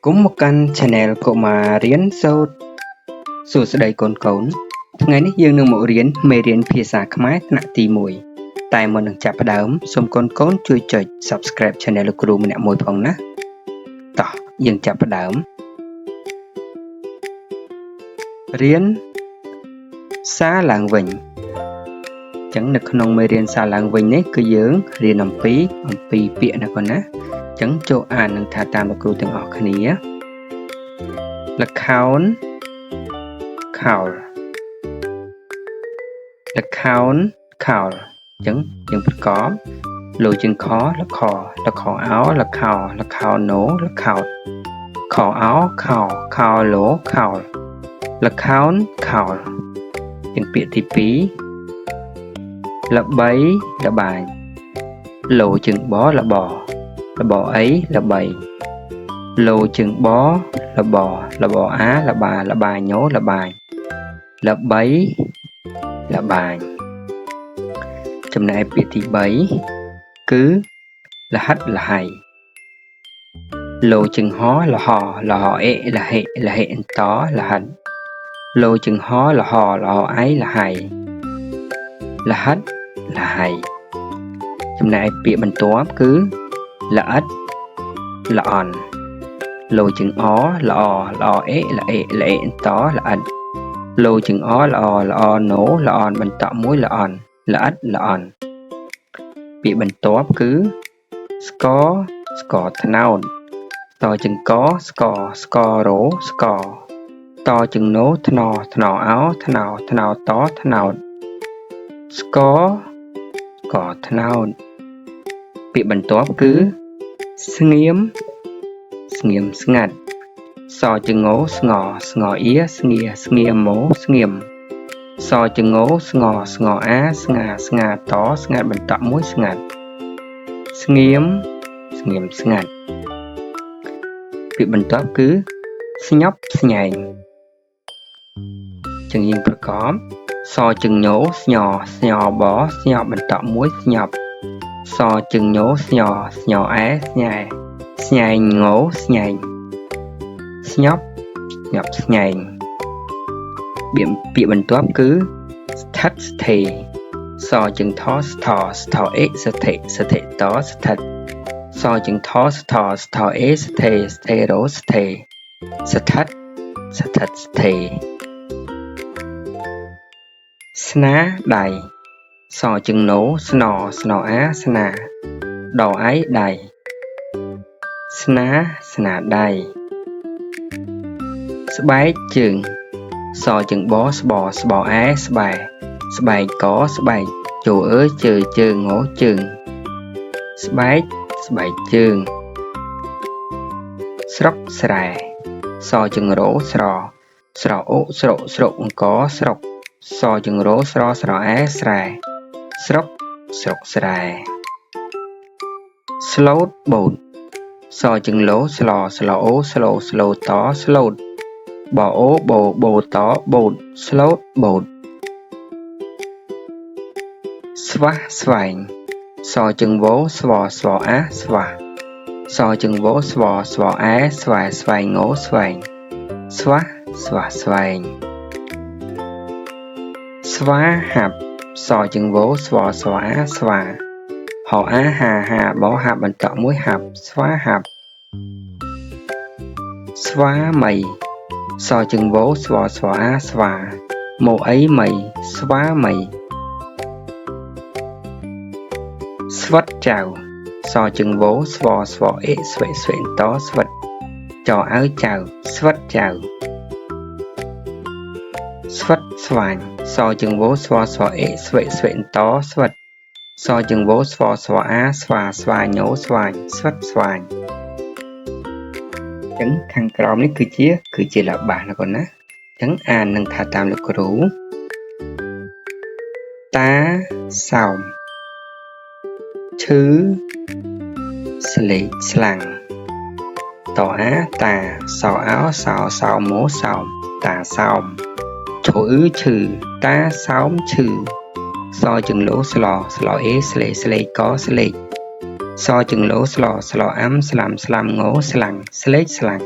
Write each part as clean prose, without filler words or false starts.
គុំមកកាន់ Channel កុមាររៀនសូត្រសួស្តីកូនថ្ងៃនេះយើងនឹងមករៀនមេរៀនភាសាខ្មែរថ្នាក់ទី1តែមុននឹងចាប់ផ្ដើមសូមកូនជួយចុច Subscribe Channel លោកគ្រូម្នាក់មួយផងណាតោះយើងចាប់ផ្ដើមរៀនសារឡើងវិញចឹងនៅក្នុងមេរៀនសារឡើងវិញនេះគឺយើងរៀនអំពីពាក្យណាកូនណាចឹងចូលអាននឹងថាតាមលោកគ្រូទាំងអស់គ្នាល្ខោនខោលល្ខោនខោលចឹងយើងប្រកបលោជាងខល្ខអោល្ខោណូល្ខោតខអោខោលោខោលល្ខោនខោលជាងពាក្យទី2ល្បីល្បាញលោជាងបល្បអីល្បីលោជាងបល្បអាល្បាញោល្បាញល្បីល្បាញចំណែកពាក្យទី3គឺលហិតលហៃលោជាងហលហអេលហេអន្តលហិតលោជាងហលហអៃលហៃលហិតលហៃចំណែកពាក្យបន្ទាប់គឺល្អិតល្អន់លោជាងអល្អអេលអអន្តល្អិតលោជាងអល្អណូល្អនបន្តមួយល្អន់ល្អិតល្អន់ពាក្យបន្ទាប់គឺស្ករត្នោតតជាងកស្ករោស្ករតជាងណូថ្នអោថ្នោតថ្នោតស្ករត្នោតពាក្យបន្ទាប់គឺស្ងៀមស្ងាត់សជាងោស្ងអៀស្ងៀមម៉ូស្ងៀមសជាងោស្ងអាស្ងាតស្ងាត់បន្តមួយស្ងាត់ស្ងៀមស្ងាត់ពាក្យបន្ទាប់គឺស្ញប់ស្ញែងចឹងយើងប្រកបសជាងញោស្ញបស្ញប់បន្តមួយស្ញប់សជាងញោស្ញអែស្ញែងងោស្ញែងស្ញប់ស្ញែងពាក្យបន្ទាប់គឺស្ថិតស្ថេរសជាងថស្ថអេស្ថិតស្ថិតសជាងថស្ថអេស្ថេរោស្ថេស្ថិតស្ថេរស្នាដៃសជាងណូស្នអាស្នាដអៃដៃស្នាដៃស្បែកជើងសជាងបស្បអែស្បែកកស្បែកជើជើងងជើងស្បែកជើងស្រុកស្រែសជាងរោស្រអូស្រុកអង្គស្រុកសជាងរោស្រអែស្រែស្រុកស្រែស្លូតបូតសជាងលោស្លអូស្លូតស្លូតបអូបូតបូតស្លូតបូតស្វះស្វែងសជាងវោស្វអាស្វះសជាងវោស្វអែស្វែងងោស្វែងស្វះស្វែងស្វាហាប់សជាងវោស្វអាស្វាហោអាហាបោហាប់បន្តមួយហាប់ស្វាហាប់ស្វាមីសជាងវោស្វអាស្វាម៉ូអីមីស្វាមីស្វិតចៅសជាងវោស្វអេស្វេតស្វិតចអៅចៅស្វិតចៅស្វិតស្វាញសជាងវោស្វអេស្វេតស្វិតសជាងវោស្វអាស្វាញោស្វាញស្វិតស្វាញចឹងខាងក្រោមនេះគឺជាល្បះណាកូនណាចឹងអាននឹងថាតាមលោកគ្រូតាសោមឈឺស្លេកស្លាំងតអាតាសោអោសោម៉ូសោមតាសោមឈឺតាសោមឈឺសជាងលោស្លអេស្លេកកស្លេកសជាងលោស្លអាំស្លាំងោស្លាំងស្លេកស្លាំង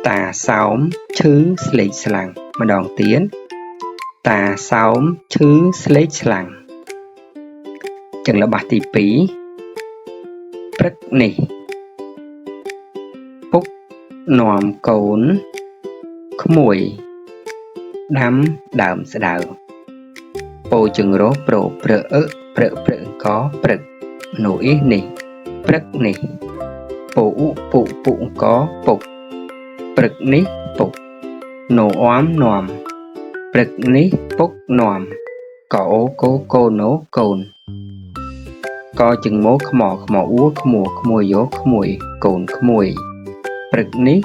Tà xóm chứ sleich slang mà đòn tiếng Tà xóm chứ sleich slang Chẳng là bạc tỷ phí Prất nì Phúc nòm cốn Khmùi Đám đàm sẽ đào Bồ chừng rô bồ prợ có prật Nổi nì Prất nì Phụ có phục Prật ní phục Nổ oám nòm Prật ní phúc nòm Có ố cô nố cồn Co chừng mố khmỏ úa khmùi dố khmùi cồn khmùi Prật ní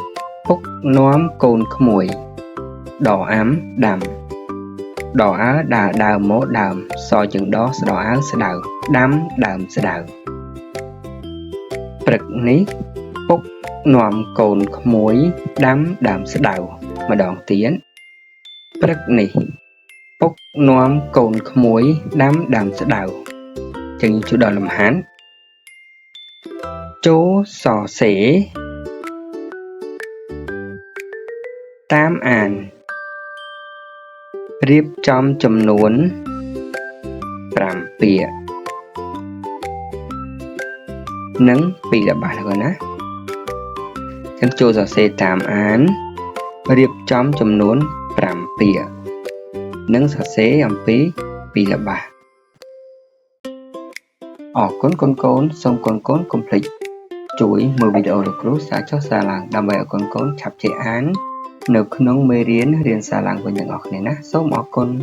phúc nòm cồn khmùi Đỏ ám đàm Đỏ á đào mố đàm So chừng đó đỏ á sẽ đào Đám đàm sẽ đào Prật ní phúc nòm cồn khmùi Đám đàm sẽ đào mà đòn tiếng Prất nì Phúc nòm cồn khmùi Đám đàm sẽ đào Chừng chú đòn làm hán Chố sò xế Tám àn Riếp trong chùm nuốn Pram pìa Nâng pì là bà rồi ná Chẳng chô sò xế tám án Riếp trong chùm nuốn Pram pìa Nâng sò xế âm phí pì là bà Cốn xong cốn complete Chuối mơ video được rút xa cho xa làng Đàm bày cốn chạp chế án Nếu không mê riêng xa làng của những ngọt này ná Số mỏ con